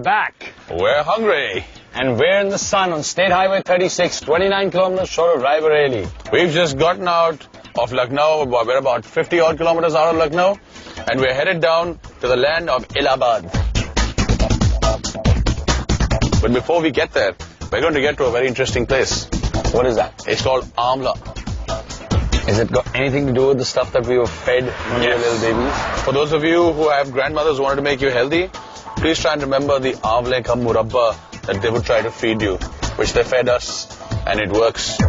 back. We're hungry. And we're in the sun on State Highway 36, 29 kilometers short of Raebareli. We've just gotten out of Lucknow. We're about 50 odd kilometers out of Lucknow. And we're headed down to the land of Allahabad. But before we get there, we're going to get to a very interesting place. What is that? It's called Amla. Has it got anything to do with the stuff that we were fed when we were little babies? For those of you who have grandmothers who wanted to make you healthy, please try and remember the Aamle ka murabba that they would try to feed you, which they fed us, and it works. You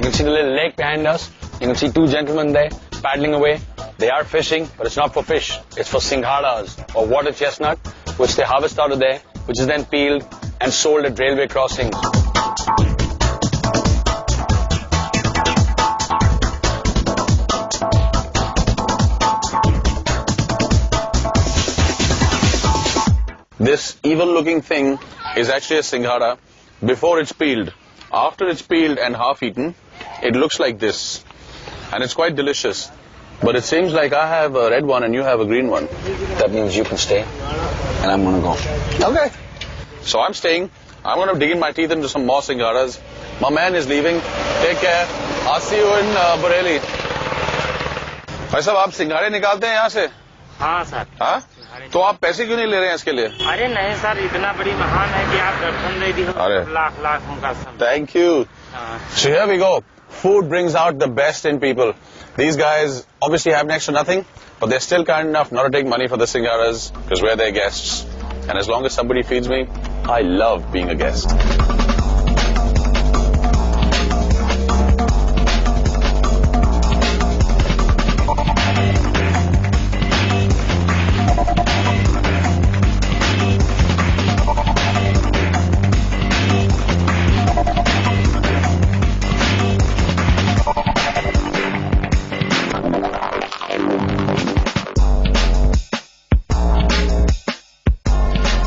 can see the little lake behind us. You can see two gentlemen there paddling away. They are fishing, but it's not for fish. It's for singharas, or water chestnut, which they harvest out of there, which is then peeled and sold at railway crossings. This evil-looking thing is actually a singhara before it's peeled. After it's peeled and half-eaten, it looks like this. And it's quite delicious. But it seems like I have a red one and you have a green one. That means you can stay, and I'm going to go. Okay. So I'm staying. I'm going to dig in my teeth into some more singharas. My man is leaving. Take care. I'll see you in Bareilly. भाई साहब आप सिंघाड़े निकालते हैं यहाँ से? हाँ sir. हाँ? तो आप पैसे क्यों नहीं ले रहे हैं इसके लिए? अरे नहीं सर, इतना बड़ी महान है कि आप दर्शन नहीं दिए। अरे लाख लाख उनका सब। Thank you. So here we go. Food brings out the best in people. These guys obviously have next to nothing, but they're still kind enough not to take money for the singharas because we're their guests. And as long as somebody feeds me, I love being a guest.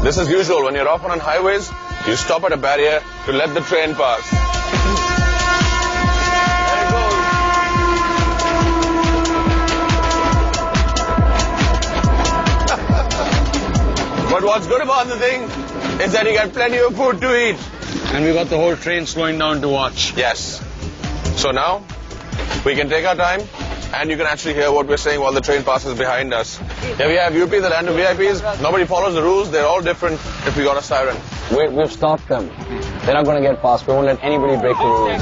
This is usual. When you're off on highways, you stop at a barrier to let the train pass. There it goes. But what's good about the thing is that you get plenty of food to eat. And we got the whole train slowing down to watch. Yes. So now, we can take our time and you can actually hear what we're saying while the train passes behind us. Here we have UP, the land of VIPs. Nobody follows the rules. They're all different if we got a siren. We've stopped them. They're not going to get past. We won't let anybody break the rules.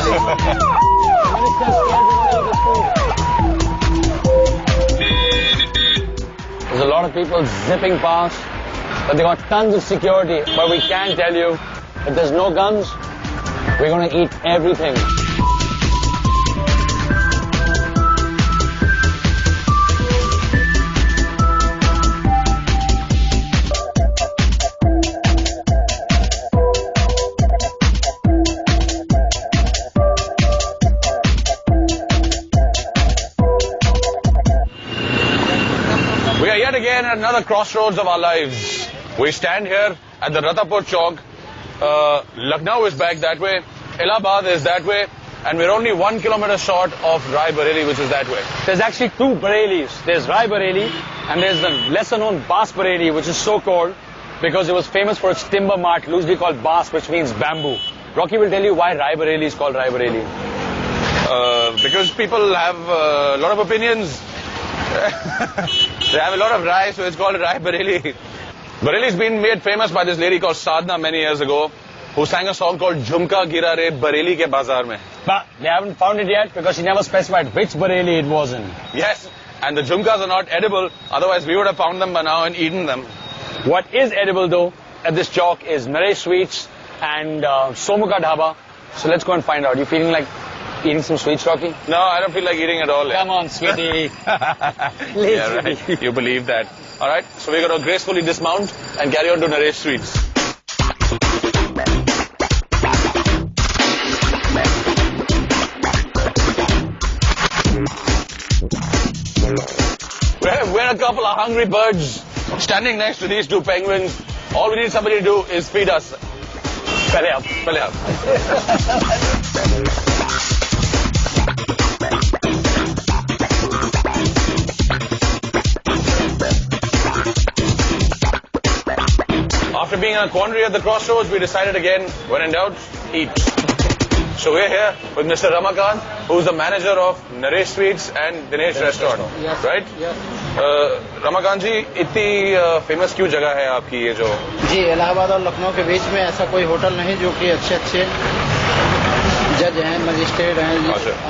There's a lot of people zipping past, but they got tons of security. But we can tell you, if there's no guns, we're going to eat everything. We are yet again at another crossroads of our lives. We stand here at the Ratapur Chowk. Lucknow is back that way. Allahabad is that way. And we're only 1 kilometer short of Raebareli, which is that way. There's actually two Bareilis. There's Raebareli and there's the lesser known Bas Bareilly, which is so called because it was famous for its timber mart, loosely called Bas, which means bamboo. Rocky will tell you why Raebareli is called Raebareli. Because people have a lot of opinions. They have a lot of Rai, so it's called Raebareli. Bareilly's been made famous by this lady called Sadhna many years ago, who sang a song called Jhumka Gira Re Bareilly ke Bazaar mein. But they haven't found it yet because she never specified which Bareilly it was in. Yes, and the Jhumkas are not edible, otherwise we would have found them by now and eaten them. What is edible though at this chalk is Naresh Sweets and Somuka Dhaba. So let's go and find out. You feeling like eating some sweets, Rocky? No, I don't feel like eating at all. Come on, sweetie. Yeah, right. You believe that. All right, so we're going to gracefully dismount and carry on to Naresh Sweets. We're a couple of hungry birds standing next to these two penguins. All we need somebody to do is feed us. Pehle up, pehle up. After being in a quandary at the crossroads, we decided again, when in doubt, eat. So we're here with Mr. Ramakant, who's the manager of Naresh Sweets and Dinesh Restaurant, Yes. right? Yes. Ramakant जी, इतनी famous क्यों जगह है आपकी ये जो? जी, इलाहाबाद और लखनऊ के बीच में ऐसा कोई होटल नहीं जो कि अच्छे जज हैं, मजिस्ट्रेट हैं,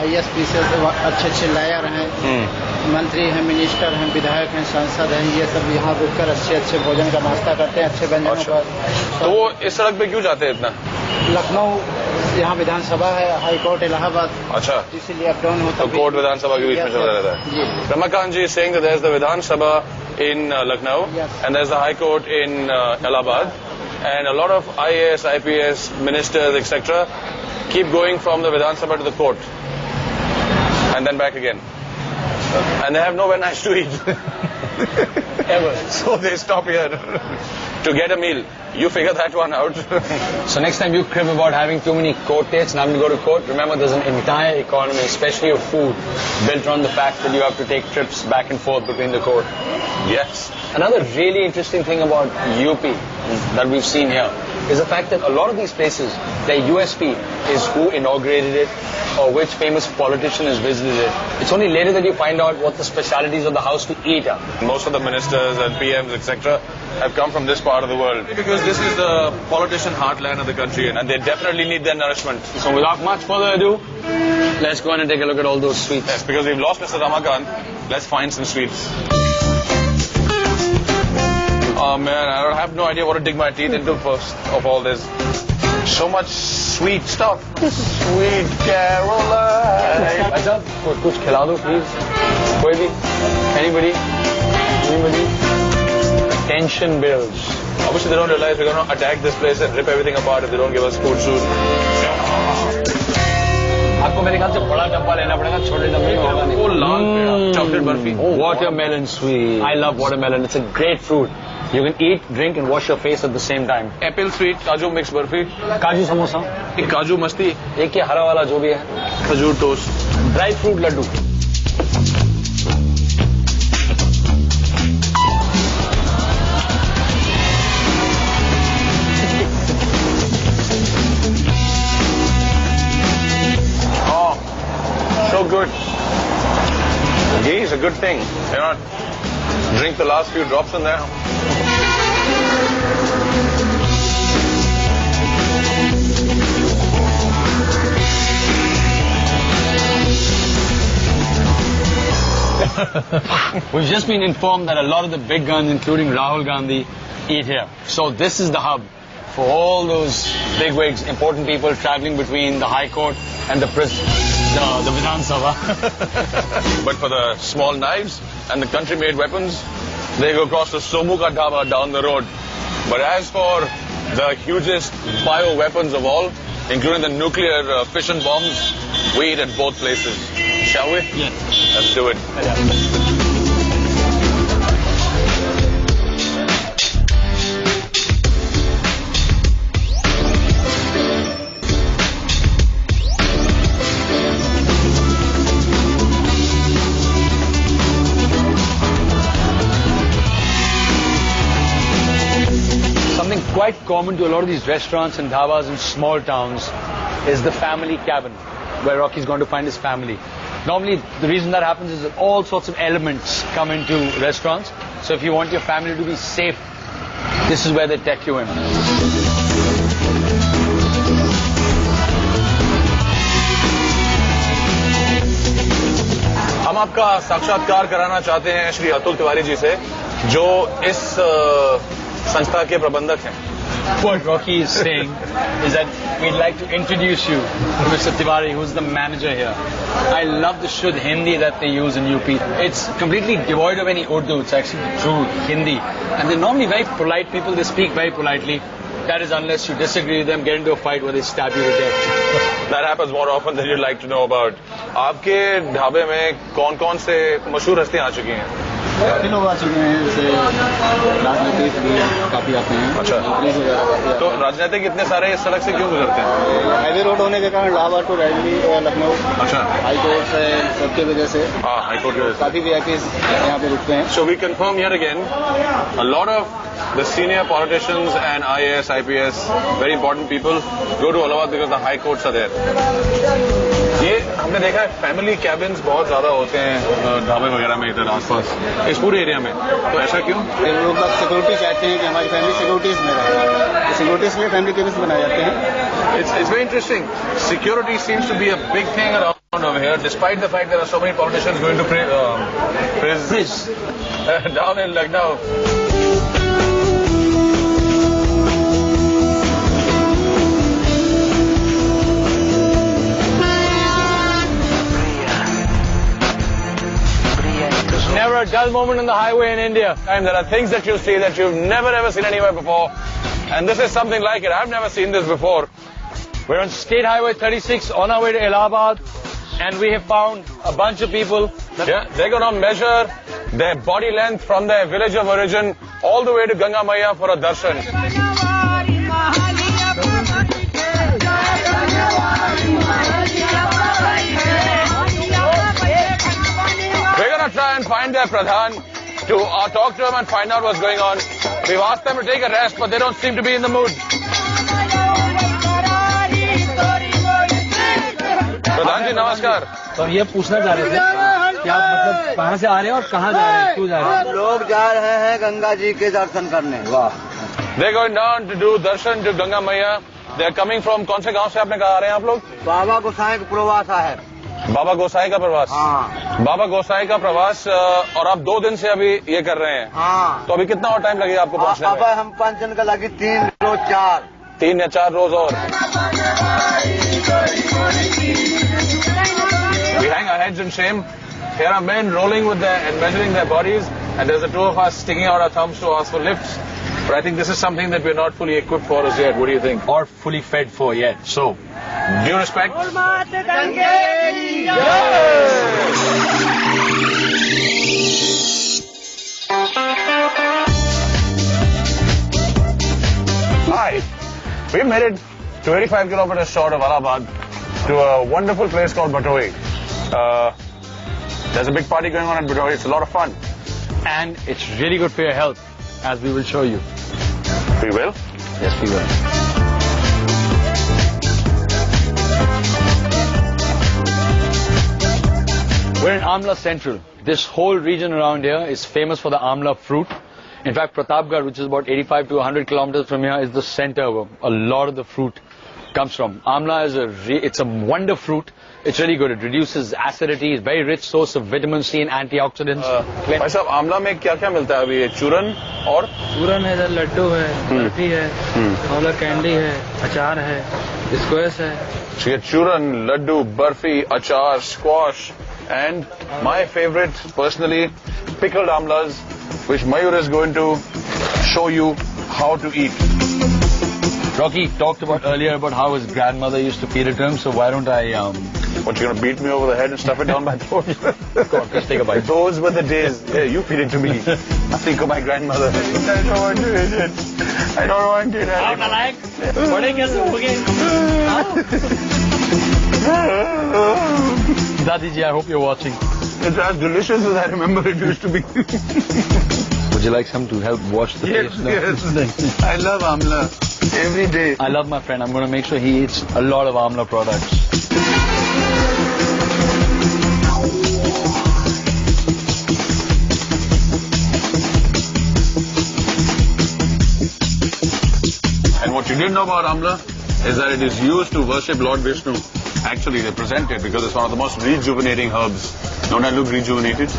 ISP से अच्छे लायर हैं, मंत्री हैं, मिनिस्टर हैं, विधायक हैं, सांसद हैं, ये सब यहाँ रुककर अच्छे भोजन का नाश्ता करते हैं, अच्छे व्यंजनों का। तो वो इस सड़क पे क्यों जाते हैं इतना? लखनऊ यहाँ विधानसभा है, हाई कोर्ट इलाहाबाद, अच्छा, इसीलिए अप डाउन होता है। तो कोर्ट विधानसभा के बीच में चलता रहता है। Ramakant ji is saying that there's the Vidhan Sabha in Lucknow, and there's the High Court in Allahabad, and a lot of IAS, IPS, ministers, etc. keep going from the Vidhan Sabha to the court, and then back again. And they have nowhere nice to eat. Ever. So they stop here to get a meal. You figure that one out. So next time you crib about having too many court dates and having to go to court, remember there's an entire economy, especially of food, built around the fact that you have to take trips back and forth between the court. Yes. Another really interesting thing about UP that we've seen here is the fact that a lot of these places, their USP is who inaugurated it or which famous politician has visited it. It's only later that you find out what the specialities of the house to eat are. Most of the ministers and PMs, etc., have come from this part of the world because this is the politician heartland of the country, and they definitely need their nourishment. So without much further ado, let's go in and take a look at all those sweets. Yes, because we've lost Mr. Ramakant, let's find some sweets. Oh man, I have no idea what to dig my teeth into first of all this. So much sweet stuff. Sweet Caroline. Acha, kuch khila do please. Koi bhi? Anybody? Tension builds. Obviously they don't realize we're going to attack this place and rip everything apart if they don't give us food soon. आपको मेरे ख्याल से बड़ा डब्बा लेना पड़ेगा, छोटे डब्बे में होगा नहीं। वो लाल पेड़ा, chocolate barfi. Watermelon sweet. I love watermelon. It's a great fruit. You can eat, drink and wash your face at the same time. Apple sweet, काजू मिक्स बर्फी, काजू समोसा, एक काजू मस्ती, एक ये हरा वाला जो भी है, खजूर toast, dry fruit laddoo. So good. Ghee is a good thing. You know, drink the last few drops in there. We've just been informed that a lot of the big guns, including Rahul Gandhi, eat here. So this is the hub for all those bigwigs, important people traveling between the High Court and the prison, the Vidhan Sabha. But for the small knives and the country-made weapons, they go across the Somu Ka Dhaba down the road. But as for the hugest bio-weapons of all, including the nuclear fission bombs, we eat at both places. Shall we? Yes. Let's do it. Something quite common to a lot of these restaurants and dhabas in small towns is the family cabin, where Rocky's going to find his family. Normally, the reason that happens is that all sorts of elements come into restaurants. So if you want your family to be safe, this is where they take you in. हम आपका साक्षात्कार कराना चाहते हैं श्री अतुल तिवारी जी से, जो इस संस्था के प्रबंधक हैं. What Rocky is saying is that we'd like to introduce you to Mr. Tiwari, who's the manager here. I love the Shuddh Hindi that they use in UP. It's completely devoid of any Urdu. It's actually true Hindi. And they're normally very polite people. They speak very politely. That is unless you disagree with them, get into a fight where they stab you to death. That happens more often than you'd like to know about. आपके ढाबे में कौन-कौन से मशहूर हस्तियां आ चुकी हैं? काफी लोग आ चुके हैं, जैसे राजनीतिक भी काफी आते हैं. अच्छा. तो राजनीतिक इतने सारे इस सड़क से क्यों गुजरते हैं? हाईवे रोड होने के कारण इलाहाबाद टू लखनऊ, अच्छा, हाई कोर्ट से सबके वजह से हाँ, हाई कोर्ट की वजह से काफी VIPs यहाँ पे रुकते हैं. So we confirm here again, a lot of the senior politicians and IAS, IPS, very important people go to Allahabad because the high courts are there. ये हमने देखा है फैमिली कैबिन्स बहुत ज्यादा होते हैं ढाबे वगैरह में इधर आसपास इस पूरे एरिया में, तो ऐसा क्यों? लोग सिक्योरिटी चाहते हैं कि हमारी फैमिली सिक्योरिटीज में रहे, सिक्योरिटीज के लिए फैमिली कैबिन्स बनाए जाते हैं. It's very interesting. Security seems to be a big thing around over here, despite the fact there are so many politicians going to prison down in Lucknow. Never a dull moment on the highway in India. And there are things that you see that you've never ever seen anywhere before. And this is something like it. I've never seen this before. We're on State Highway 36 on our way to Allahabad. And we have found a bunch of people. Yeah, they're going to measure their body length from their village of origin all the way to Ganga Maya for a darshan. We're going to try and find their Pradhan to talk to him and find out what's going on. We've asked them to take a rest, but they don't seem to be in the mood. Pradhan ji, namaskar. तो ये पूछना चाह रहे थे कि आप मतलब कहाँ से आ रहे हैं और कहाँ जा रहे हैं, क्यों जा रहे हैं? हम लोग जा रहे हैं गंगा जी के दर्शन करने. वाह. They're going down to do darshan to Ganga Maya. They're coming from कौन से गांव से आपने कहा आ रहे हैं आप लोग? बाबा गोसाई का प्रवास है. बाबा गोसाई का प्रवास. हाँ. बाबा गोसाई का प्रवास और आप 2 दिन से अभी ये कर रहे हैं. हाँ. तो अभी कितना और टाइम लगेगा आपको पहुंचने में? हम 5 दिन का लगी 3 रोज 4. 3 या 4 रोज और. We hang our heads in shame. Here are men rolling with their and measuring their bodies, and there's the 2 of us sticking out our thumbs to ask for lifts. But I think this is something that we're not fully equipped for as yet. What do you think? Or fully fed for yet. So, due respect. Hi. We made it 25 kilometers short of Allahabad to a wonderful place called Batoi. There's a big party going on at Batoi. It's a lot of fun. and it's really good for your health, as we will show you. We will? Yes, we will. We're in Amla Central. This whole region around here is famous for the Amla fruit. In fact, Pratapgarh, which is about 85 to 100 kilometers from here, is the center where a lot of the fruit comes from. Amla is it's a wonder fruit. It's really good. It reduces acidity. It's a very rich source of vitamin C and antioxidants. भाई साहब, आमला में क्या-क्या मिलता है अभी? ये चूरन और? चूरन है, इधर लड्डू है, बर्फी है, आंवला कैंडी है, अचार है, स्क्वैश है. So you get churran, laddu, barfi, achar, squash, and my favorite, personally, pickled amlas, which Mayur is going to show you how to eat. Rocky talked about earlier about how his grandmother used to feed it to him, so why don't I... What, you're going to beat me over the head and stuff it down my throat? Go on, just take a bite. Those were the days. Yeah, you feed it to me. I think of my grandmother. I don't want to eat it. I don't want it. आप नालायक, बड़े कैसे हो गए? Dadi ji, I hope you're watching. It's as delicious as I remember it used to be. Would you like some to help wash the face? Yes. I love amla. Every day. I love my friend. I'm going to make sure he eats a lot of Amla products. And what you didn't know about Amla is that it is used to worship Lord Vishnu. Actually, they present it because it's one of the most rejuvenating herbs. Don't I look rejuvenated?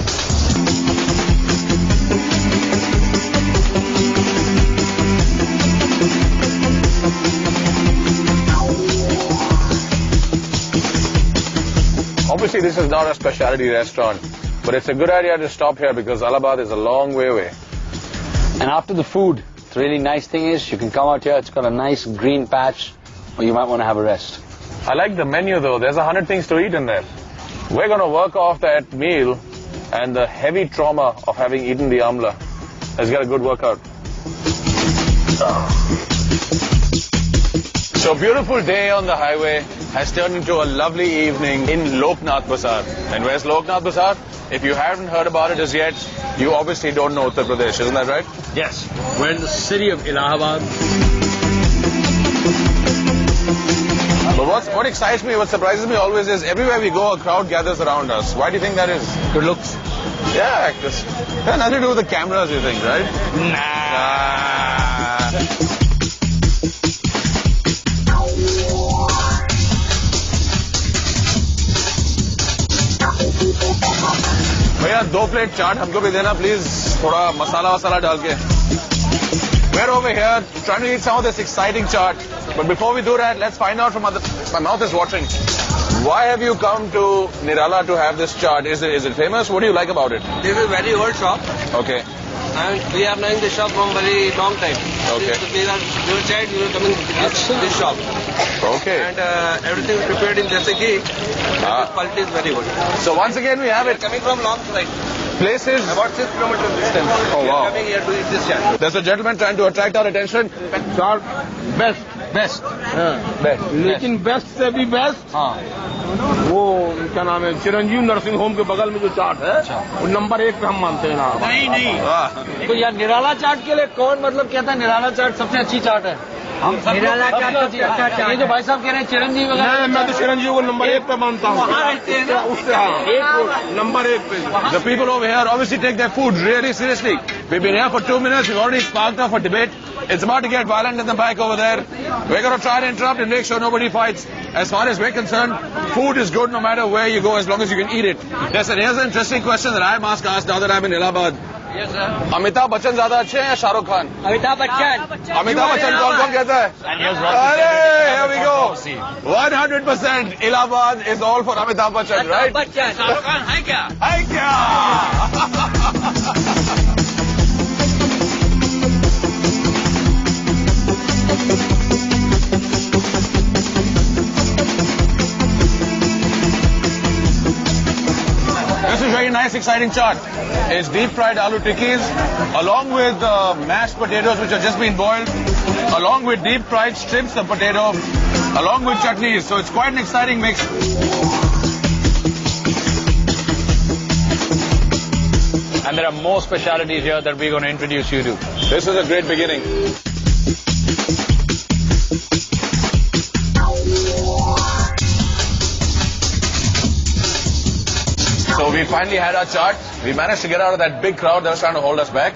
Obviously, this is not a specialty restaurant, but it's a good idea to stop here because Allahabad is a long way away. And after the food, the really nice thing is you can come out here. It's got a nice green patch where you might want to have a rest. I like the menu though. There's 100 things to eat in there. We're going to work off that meal and the heavy trauma of having eaten the amla. Let's get a good workout. So beautiful day on the highway has turned into a lovely evening in Loknath Bazaar. And where's Loknath Bazaar? If you haven't heard about it as yet, you obviously don't know Uttar Pradesh, isn't that right? Yes, we're in the city of Allahabad. But what excites me, what surprises me always is everywhere we go, a crowd gathers around us. Why do you think that is? Good looks. Yeah, this has nothing to do with the cameras, you think, right? Nah. भैया 2 plate चाट हमको भी देना please थोड़ा मसाला वसाला डाल के We're over here trying to eat some of this exciting chaat. But before we do that, let's find out from other... My mouth is watering. Why have you come to Nirala to have this chaat? Is it famous? What do you like about it? This is a very old shop. Okay. And we are knowing the shop from very long time. Okay. We were child, we were coming to this shop. Okay. And everything is prepared in Desi ghee. The quality is very good. So once again we have We are it. coming from long side. Places. About 6 kilometers distance. Oh, We wow. are coming here to eat this chaat. There's a gentleman trying to attract our attention. Chaat best लेकिन best से भी best वो क्या नाम है चिरंजीव nursing home के बगल में जो चाट है वो नंबर 1 पे हम मानते हैं ना नहीं तो यार निराला चाट के लिए कौन मतलब कहता है निराला चाट सबसे अच्छी चाट है हम सब निराला चाट सबसे अच्छा चाट ये जो भाई साहब कह रहे हैं चिरंजीव वगैरह मैं तो चिरंजीव को नंबर 1 पे मानता हूँ उससे नंबर 1 पे The people over here obviously take their food really seriously. We've been here for 2 minutes. We've already sparked off a debate. It's about to get violent in the back over there. We're going to try and interrupt and make sure nobody fights. As far as we're concerned, food is good no matter where you go as long as you can eat it. Listen, here's an interesting question that I'm asked now that I'm in Allahabad. Yes, sir. Amitabh Bachchan ज्यादा अच्छे हैं या Shahrukh Khan? Amitabh Bachchan. Amitabh Bachchan कौन कहता है? And here's Rocky. अरे, here we go. 100% Allahabad is all for Amitabh Bachchan, right? Bachchan. Shahrukh Khan hai kya? Hai kya? This is very nice, exciting chaat. It's deep fried aloo tikkis, along with mashed potatoes which have just been boiled, along with deep fried strips of potato, along with chutneys. So it's quite an exciting mix. And there are more specialities here that we're going to introduce you to. This is a great beginning. So we finally had our chaat. We managed to get out of that big crowd that was trying to hold us back.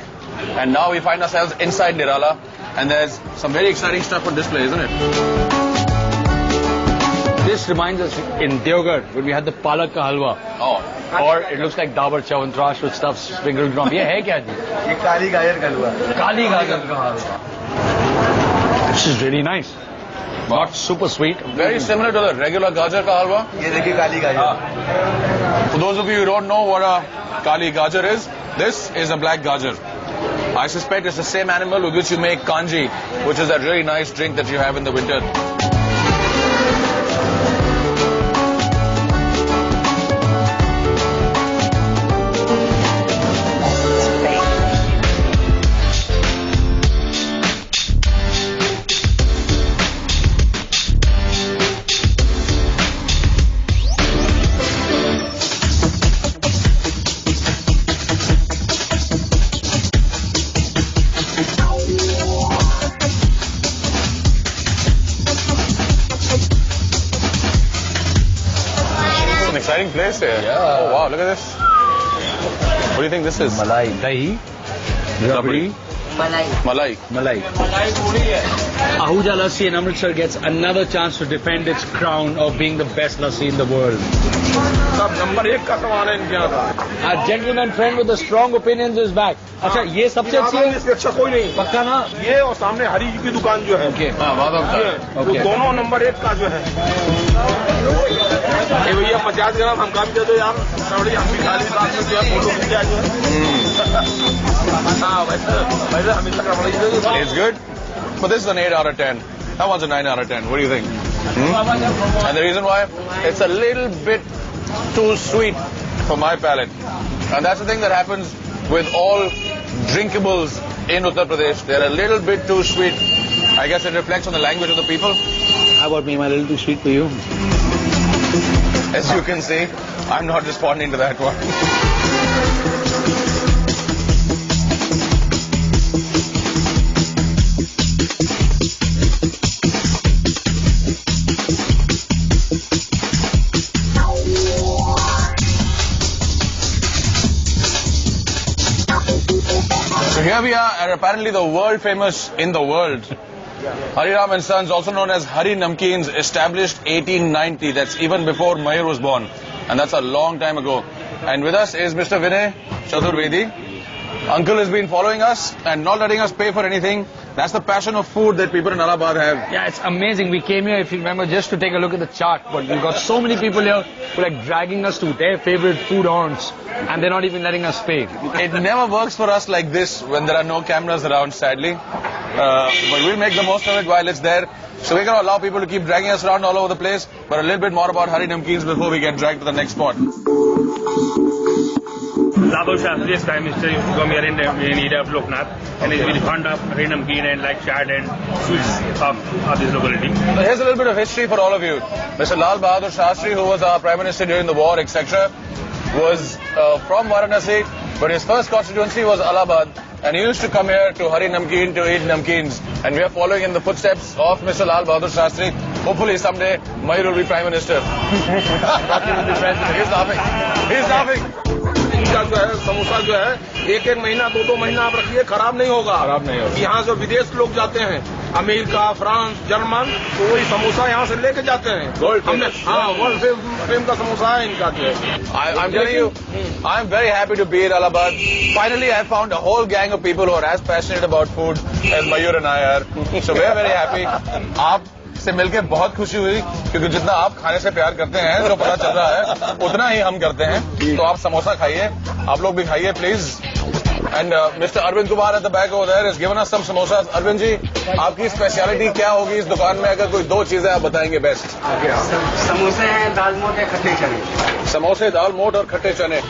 And now we find ourselves inside Nirala. And there's some very exciting stuff on display, isn't it? This reminds us in Deoghar when we had the palak ka halwa. Oh. Or it looks like Dabur Chawantrash with stuff sprinkled on. ये है क्या जी? ये काली गाजर का हलवा. काली गाजर का halwa. This is really nice. Not super sweet. Very similar to the regular gajar ka halwa. ये देखिए काली गाजर. For those of you who don't know what a kali gajar is, this is a black gajar. I suspect it's the same animal with which you make kanji, which is that really nice drink that you have in the winter. Exciting place here. Yeah. Oh wow, look at this. What do you think this is? Malai, dahi, rabdi, Malai. malai. Ahuja Lassi in Amritsar gets another chance to defend its crown of being the best lassi in the world. सब number 1 का सामान है इनके यहाँ. Our gentleman friend with the strong opinions is back. अच्छा ये सबसे अच्छी है? इससे अच्छा कोई नहीं. पक्का ना? ये और सामने हरी जी की दुकान जो है. Okay. वो दोनों नंबर 1 का जो है. ये भैया 50 ग्राम हम काम दे दो यार. थोड़ी हम भी खा ली साथ में जो है फोटो खींच जो है. हाँ वैसे हम इसका बड़ा दे दो. It's good, but this is an 8 out of 10. That one's a 9 out of 10. What do you think? And the reason why? It's a little bit too sweet for my palate. And that's the thing that happens with all drinkables in Uttar Pradesh. They're a little bit too sweet. I guess it reflects on the language of the people. How about me? Am I a little too sweet for you? As you can see, I'm not responding to that one. So here we are at apparently the world famous in the world Hariram and Sons, also known as Hari Namkeens, established 1890. That's even before Mayur was born, and that's a long time ago. And with us is Mr. Vinay Chaturvedi. Uncle has been following us and not letting us pay for anything. That's the passion of food that people in Allahabad have. Yeah, it's amazing. We came here, if you remember, just to take a look at the chart. But we've got so many people here who are like dragging us to their favorite food haunts, and they're not even letting us pay. It never works for us like this when there are no cameras around, sadly. But we'll make the most of it while it's there. So we're going to allow people to keep dragging us around all over the place. But a little bit more about Hari Namkeens before we get dragged to the next spot. Labo Shastri is Prime Minister from here in India of Loknath, and he's been fond of Hari Namkeen and like chaat and sweets of this locality. So here's a little bit of history for all of you. Mr. Lal Bahadur Shastri, who was our Prime Minister during the war, etc., was from Varanasi, but his first constituency was Allahabad, and he used to come here to Hari Namkeen to eat namkeens, and we are following in the footsteps of Mr. Lal Bahadur Shastri. Hopefully someday Mayur will be Prime Minister. Rocky will be President. He's laughing. He's laughing. का जो है समोसा जो है एक महीना दो महीना आप रखिए, खराब नहीं होगा। यहाँ जो विदेश लोग जाते हैं, अमेरिका, फ्रांस, जर्मन, तो वही समोसा यहाँ से लेके जाते हैं। हमने वर्ल्ड फेम का समोसा है इनका जो है। I'm telling you, I'm very happy to be in Allahabad. Finally, I found a whole gang of people who are as passionate about food as Mayur and I are. So we are very happy. आप से मिलके बहुत खुशी हुई, क्योंकि जितना आप खाने से प्यार करते हैं, जो पता चल रहा है, उतना ही हम करते हैं। तो आप समोसा खाइए, आप लोग भी खाइए please. And mister Arvind Kumar at the back over there has given us some samosas. Arvind ji, आपकी स्पेशलिटी क्या होगी इस दुकान में? अगर कोई दो चीजें आप बताएंगे बेस्ट। समोसे हैं, दाल मोट है, खट्टे चने। समोसे, दाल मोट और खट्टे चने।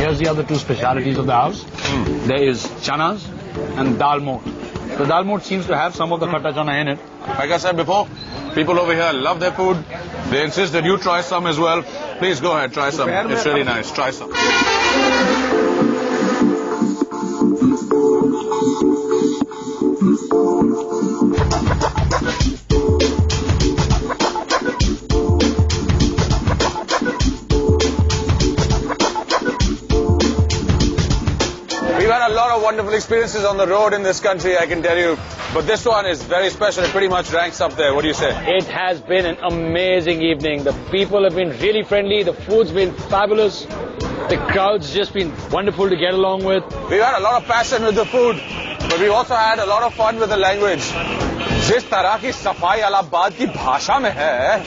Here's the other two specialities of the house. There is chanas and dal mot. The dal mot seems to have some of the khatta chana in it. Like I said before, people over here love their food. They insist that you try some as well. Please go ahead, try some. It's really nice. Try some. We've had a lot of wonderful experiences on the road in this country, I can tell you. But this one is very special. It pretty much ranks up there. What do you say? It has been an amazing evening. The people have been really friendly. The food's been fabulous. The crowd's just been wonderful to get along with. We've had a lot of passion with the food, but we've also had a lot of fun with the language. जिस तरह की सफाई अलाहाबाद की भाषा में है,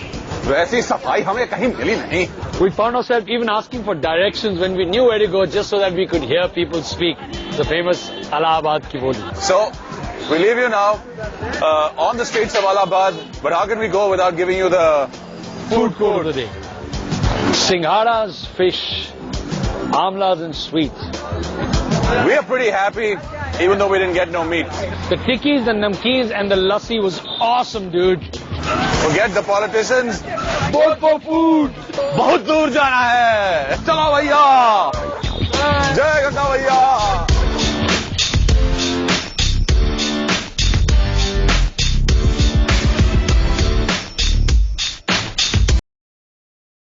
वैसी सफाई हमें कहीं मिली नहीं. We found ourselves even asking for directions when we knew where to go, just so that we could hear people speak the famous Allahabad ki boli. So, we leave you now on the streets of Allahabad, but how can we go without giving you the Food code of the day. Singharas, fish, amlas and sweets. We are pretty happy, even though we didn't get no meat. The tikkis, the namkeens and the lassi was awesome, dude. Forget the politicians. Vote for food. बहुत दूर जाना है. चलो भैया. जय गंगा भैया.